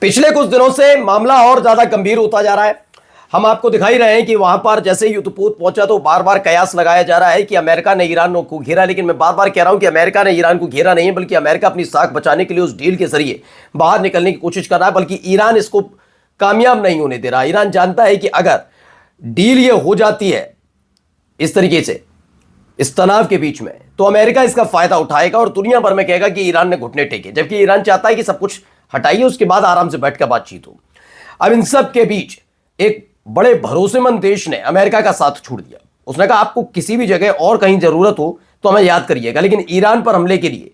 पिछले कुछ दिनों से मामला और ज्यादा गंभीर होता जा रहा है। हम आपको दिखाई रहे हैं कि वहां पर जैसे युद्धपोत पहुंचा तो बार बार कयास लगाया जा रहा है कि अमेरिका ने ईरान को घेरा, लेकिन मैं बार बार कह रहा हूं कि अमेरिका ने ईरान को घेरा नहीं है, बल्कि अमेरिका अपनी साख बचाने के लिए उस डील के जरिए बाहर निकलने की कोशिश कर रहा है, बल्कि ईरान इसको कामयाब नहीं होने दे रहा। ईरान जानता है कि अगर डील ये हो जाती है इस तरीके से, इस तनाव के बीच में, तो अमेरिका इसका फायदा उठाएगा और दुनिया भर में कहेगा कि ईरान ने घुटने टेके, जबकि ईरान चाहता है कि सब कुछ हटाइए, उसके बाद आराम से बैठकर बातचीत हो। अब इन सब के बीच एक बड़े भरोसेमंद देश ने अमेरिका का साथ छोड़ दिया। उसने कहा आपको किसी भी जगह और कहीं जरूरत हो तो हमें याद करिएगा, लेकिन ईरान पर हमले के लिए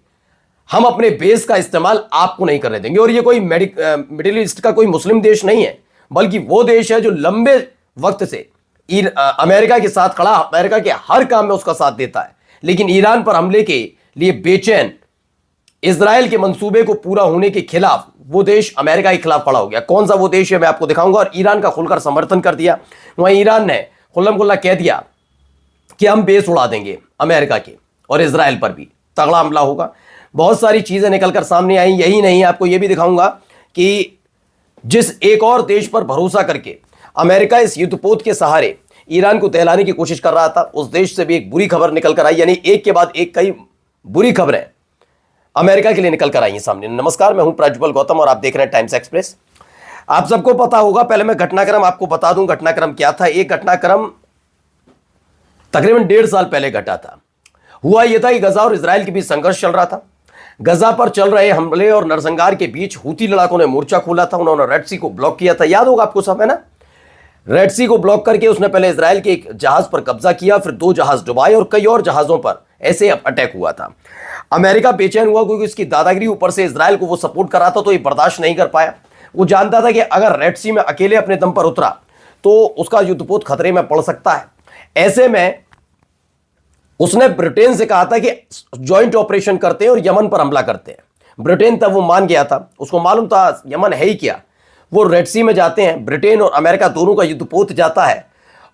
हम अपने बेस का इस्तेमाल आपको नहीं करने देंगे। और ये कोई मिडिल ईस्ट का कोई मुस्लिम देश नहीं है, बल्कि वो देश है जो लंबे वक्त से अमेरिका के साथ खड़ा, अमेरिका के हर काम में उसका साथ देता है, लेकिन ईरान पर हमले के लिए बेचैन, इजराइल के मंसूबे को पूरा होने के खिलाफ वो देश अमेरिका के खिलाफ खड़ा हो गया। कौन सा वो देश है मैं आपको दिखाऊंगा। और ईरान का खुलकर समर्थन कर दिया। वहीं ईरान ने खुल्लम खुल्ला कह दिया कि हम बेस उड़ा देंगे अमेरिका के, और इजराइल पर भी तगड़ा हमला होगा। बहुत सारी चीजें निकलकर सामने आई। यही नहीं, आपको यह भी दिखाऊंगा कि जिस एक और देश पर भरोसा करके अमेरिका इस युद्धपोत के सहारे ईरान को दहलाने की कोशिश कर रहा था, उस देश से भी एक बुरी खबर निकल कर आई। यानी एक के बाद एक कई बुरी खबरें अमेरिका के लिए निकल कर आई हैं सामने। नमस्कार, मैं हूं प्रज्वल गौतम और आप देख रहे हैं टाइम्स एक्सप्रेस। आप सबको पता होगा, पहले मैं घटनाक्रम आपको बता दूं घटनाक्रम क्या था। एक घटनाक्रम तकरीबन 1.5 साल पहले घटा था। हुआ यह था कि गजा और इजराइल के बीच संघर्ष चल रहा था। गजा पर चल रहे हमले और नरसंहार के बीच हूती लड़ाकों ने मोर्चा खोला था। उन्होंने रेड सी को ब्लॉक किया था, याद होगा आपको सब, है ना। रेड सी को ब्लॉक करके उसने पहले इजराइल के एक जहाज पर कब्जा किया, फिर 2 जहाज डुबाए और कई और जहाजों पर ऐसे अटैक हुआ था। अमेरिका बेचैन हुआ क्योंकि उसकी दादागिरी ऊपर से इजराइल को वो सपोर्ट कर रहा था, तो ये बर्दाश्त नहीं कर पाया। वो जानता था कि अगर रेड सी में अकेले अपने दम पर उतरा तो उसका युद्धपोत खतरे में पड़ सकता है। ऐसे में उसने ब्रिटेन से कहा था कि ज्वाइंट ऑपरेशन करते हैं और यमन पर हमला करते हैं। ब्रिटेन तब वो मान गया था, उसको मालूम था यमन है ही क्या। वो रेड सी में जाते हैं, ब्रिटेन और अमेरिका दोनों का युद्धपोत जाता है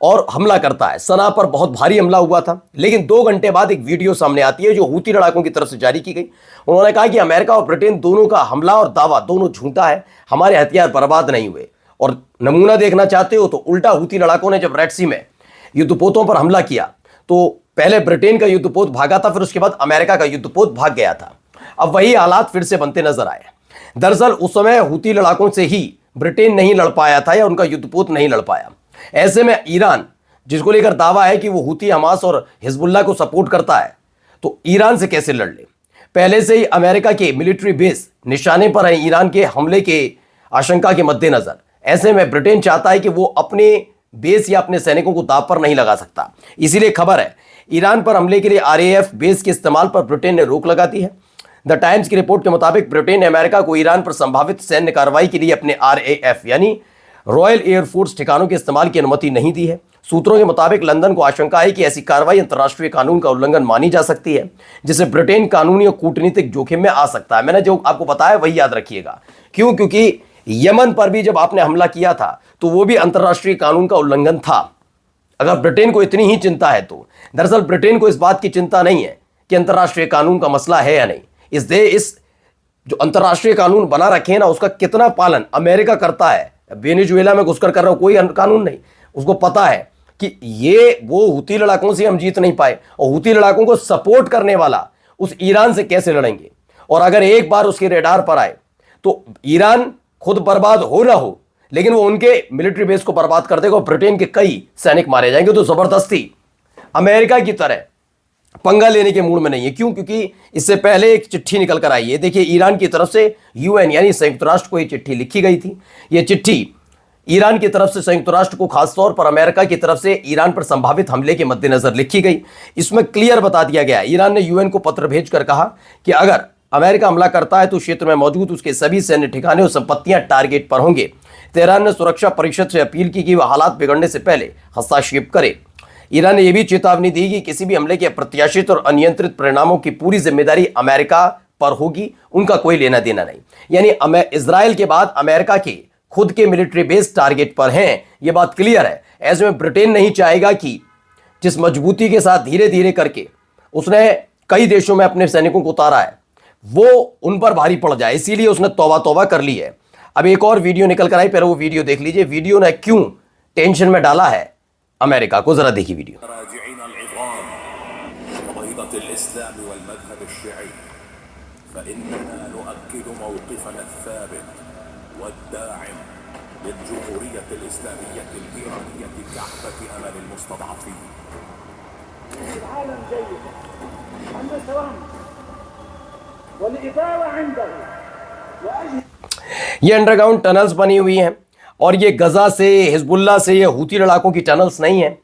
और हमला करता है। सना पर बहुत भारी हमला हुआ था, लेकिन 2 घंटे बाद एक वीडियो सामने आती है जो हूती लड़ाकों की तरफ से जारी की गई। उन्होंने कहा कि अमेरिका और ब्रिटेन दोनों का हमला और दावा दोनों झूठा है, हमारे हथियार बर्बाद नहीं हुए। और नमूना देखना चाहते हो तो उल्टा हूती लड़ाकों ने जब रेड सी में युद्धपोतों पर हमला किया तो पहले ब्रिटेन का युद्धपोत भागा था, फिर उसके बाद अमेरिका का युद्धपोत भाग गया था। अब वही हालात फिर से बनते नजर आए। दरअसल उस समय हूती लड़ाकों से ही ब्रिटेन नहीं लड़ पाया था या उनका युद्धपोत नहीं लड़ पाया। ऐसे में ईरान, जिसको लेकर दावा है कि वो हूती, हमास और हिजबुल्लाह को सपोर्ट करता है, तो ईरान से कैसे लड़ ले। पहले से ही अमेरिका के मिलिट्री बेस निशाने पर है ईरान के हमले के आशंका के मद्देनजर। ऐसे में ब्रिटेन चाहता है कि वो अपने बेस या अपने सैनिकों को दांव पर नहीं लगा सकता। इसीलिए खबर है ईरान पर हमले के लिए RAF बेस के इस्तेमाल पर ब्रिटेन ने रोक लगा दी है। द टाइम्स की रिपोर्ट के मुताबिक ब्रिटेन ने अमेरिका को ईरान पर संभावित सैन्य कार्रवाई के लिए अपने RAF यानी रॉयल एयरफोर्स ठिकानों के इस्तेमाल की अनुमति नहीं दी है। सूत्रों के मुताबिक लंदन को आशंका है कि ऐसी कार्रवाई अंतर्राष्ट्रीय कानून का उल्लंघन मानी जा सकती है, जिससे ब्रिटेन कानूनी और कूटनीतिक जोखिम में आ सकता है। मैंने जो आपको बताया वही याद रखिएगा। क्यों? क्योंकि यमन पर भी जब आपने हमला किया था तो वो भी अंतर्राष्ट्रीय कानून का उल्लंघन था। अगर ब्रिटेन को इतनी ही चिंता है तो दरअसल ब्रिटेन को इस बात की चिंता नहीं है कि अंतर्राष्ट्रीय कानून का मसला है या नहीं। इस जो अंतर्राष्ट्रीय कानून बना रखे हैं ना, उसका कितना पालन अमेरिका करता है। वेनेजुएला में घुसकर कर रहा हो, कोई कानून नहीं। उसको पता है कि ये वो हूती लड़ाकों से हम जीत नहीं पाए, और हूती लड़ाकों को सपोर्ट करने वाला उस ईरान से कैसे लड़ेंगे। और अगर एक बार उसके रेडार पर आए तो ईरान खुद बर्बाद हो ना हो, लेकिन वो उनके मिलिट्री बेस को बर्बाद कर देगा और ब्रिटेन के कई सैनिक मारे जाएंगे। तो जबरदस्ती अमेरिका की तरह पंगा लेने के मूड में नहीं है। क्यों? क्योंकि इससे पहले एक चिट्ठी निकल कर आई है। देखिए, ईरान की तरफ से UN यानी संयुक्त राष्ट्र को ये चिट्ठी लिखी गई थी। ये चिट्ठी ईरान की तरफ से संयुक्त राष्ट्र को, खासतौर पर अमेरिका की तरफ से ईरान पर संभावित हमले के मद्देनजर लिखी गई। इसमें क्लियर बता दिया गया, ईरान ने UN को पत्र भेजकर कहा कि अगर अमेरिका हमला करता है तो क्षेत्र में मौजूद उसके सभी सैन्य ठिकाने और संपत्तियां टारगेट पर होंगे। तेहरान ने सुरक्षा परिषद से अपील की कि वह हालात बिगड़ने से पहले हस्तक्षेप करे। ईरान ने यह भी चेतावनी दी कि किसी भी हमले के अप्रत्याशित और अनियंत्रित परिणामों की पूरी जिम्मेदारी अमेरिका पर होगी, उनका कोई लेना देना नहीं। यानी इजराइल के बाद अमेरिका के खुद के मिलिट्री बेस टारगेट पर हैं, यह बात क्लियर है। ऐसे में ब्रिटेन नहीं चाहेगा कि जिस मजबूती के साथ धीरे धीरे करके उसने कई देशों में अपने सैनिकों को उतारा है वो उन पर भारी पड़ जाए, इसीलिए उसने तौबा तौबा कर ली है। अब एक और वीडियो निकल कर आई, पहले वो वीडियो देख लीजिए। वीडियो ने क्यों टेंशन में डाला है अमेरिका को, जरा देखिए वीडियो। ये अंडरग्राउंड टनल्स बनी हुई हैं और ये गजा से, हिजबुल्ला से, ये हूती लड़ाकों की टनल्स नहीं है।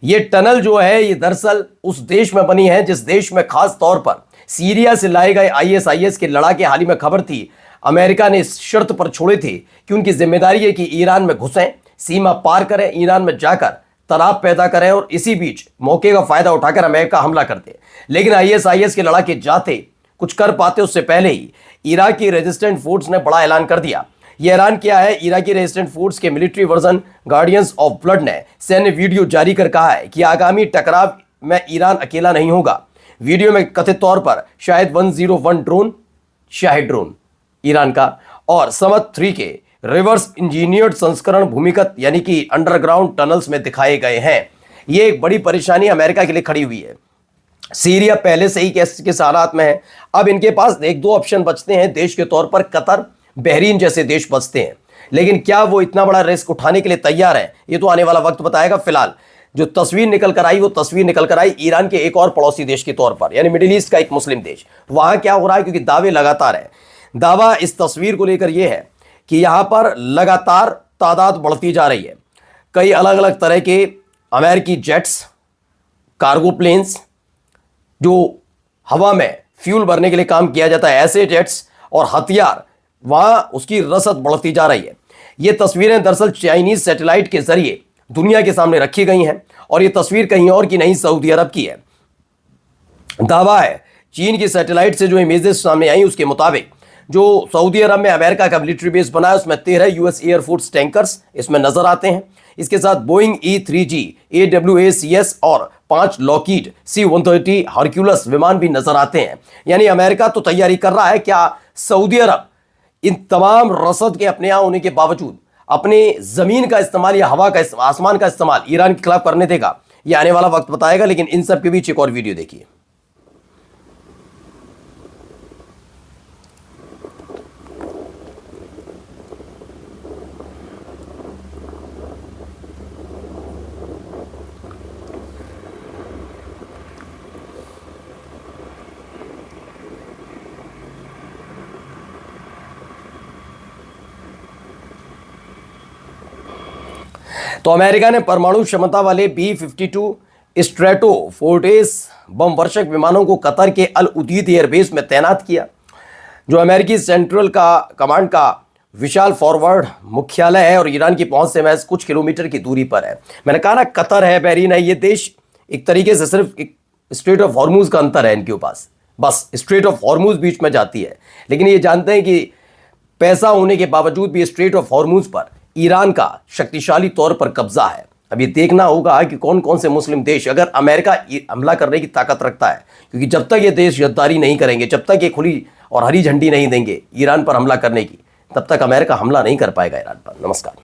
ये टनल जो है ये दरअसल उस देश में बनी है जिस देश में खास तौर पर सीरिया से लाए गए आईएसआईएस के लड़ाके हाल ही में खबर थी। अमेरिका ने इस शर्त पर छोड़े थे कि उनकी जिम्मेदारी है कि ईरान में घुसें, सीमा पार करें, ईरान में जाकर तनाव पैदा करें और इसी बीच मौके का फायदा उठाकर अमेरिका हमला कर दे। लेकिन आईएसआईएस के लड़ाके जाते कुछ कर पाते उससे पहले ही इराकी रेजिस्टेंट फोर्स ने बड़ा ऐलान कर दिया। यह ऐलान किया है इराकी रेजिस्टेंट फोर्स के military version guardians of blood ने सैन्य वीडियो जारी कर कहा है कि आगामी टकराव में ईरान अकेला नहीं होगा। वीडियो में कथित तौर पर शायद 101 ड्रोन, शाहिद ड्रोन ईरान का, और समत 3 के रिवर्स इंजीनियर्ड संस्करण भूमिगत यानी कि अंडरग्राउंड टनल्स में दिखाए गए हैं। यह एक बड़ी परेशानी अमेरिका के लिए खड़ी हुई है। सीरिया पहले से ही के हालात में है। अब इनके पास एक दो ऑप्शन बचते हैं देश के तौर पर, कतर, बहरीन जैसे देश बचते हैं। लेकिन क्या वो इतना बड़ा रिस्क उठाने के लिए तैयार है, ये तो आने वाला वक्त बताएगा। फिलहाल जो तस्वीर निकल कर आई वो तस्वीर निकल कर आई ईरान के एक और पड़ोसी देश के तौर पर, यानी मिडिल ईस्ट का एक मुस्लिम देश। वहां क्या हो रहा है, क्योंकि दावे लगातार है। दावा इस तस्वीर को लेकर यह है कि यहां पर लगातार तादाद बढ़ती जा रही है। कई अलग अलग तरह के अमेरिकी जेट्स, कार्गो प्लेन्स, जो हवा में फ्यूल भरने के लिए काम किया जाता है, ऐसे जेट्स और हथियार, वहां उसकी रसद बढ़ती जा रही है। ये तस्वीरें दरअसल चाइनीज सैटेलाइट के जरिए दुनिया के सामने रखी गई हैं और ये तस्वीर कहीं और की नहीं, सऊदी अरब की है। दावा है चीन की सैटेलाइट से जो इमेजेस सामने आई उसके मुताबिक जो सऊदी अरब में अमेरिका का मिलिट्री बेस बना है उसमें 13 यूएस एयरफोर्स टैंकर्स इसमें नजर आते हैं। इसके साथ बोइंग E-3G AWACS और 5 लॉकहीड C-130 हरक्यूलस विमान भी नजर आते हैं। यानी अमेरिका तो तैयारी कर रहा है, क्या सऊदी अरब इन तमाम रसद के अपने यहां होने के बावजूद अपने जमीन का इस्तेमाल या हवा का, आसमान का इस्तेमाल ईरान के खिलाफ करने देगा? यह आने वाला वक्त बताएगा। लेकिन इन सब के बीच एक और वीडियो देखिए। तो अमेरिका ने परमाणु क्षमता वाले B-52 स्ट्रेटोफोर्ट्रेस बम वर्षक विमानों को कतर के अल उदीद एयरबेस में तैनात किया, जो अमेरिकी सेंट्रल का कमांड का विशाल फॉरवर्ड मुख्यालय है और ईरान की पहुंच से महज कुछ किलोमीटर की दूरी पर है। मैंने कहा ना, कतर है, बहरीन है, ये देश एक तरीके से सिर्फ एक स्ट्रेट ऑफ हॉर्मुज का अंतर है इनके पास, बस स्ट्रेट ऑफ हॉर्मुज बीच में जाती है। लेकिन ये जानते हैं कि पैसा होने के बावजूद भी स्ट्रेट ऑफ हॉर्मुज पर ईरान का शक्तिशाली तौर पर कब्जा है। अब ये देखना होगा कि कौन कौन से मुस्लिम देश अगर अमेरिका हमला करने की ताकत रखता है, क्योंकि जब तक ये देश गद्दारी नहीं करेंगे, जब तक ये खुली और हरी झंडी नहीं देंगे ईरान पर हमला करने की, तब तक अमेरिका हमला नहीं कर पाएगा ईरान पर। नमस्कार।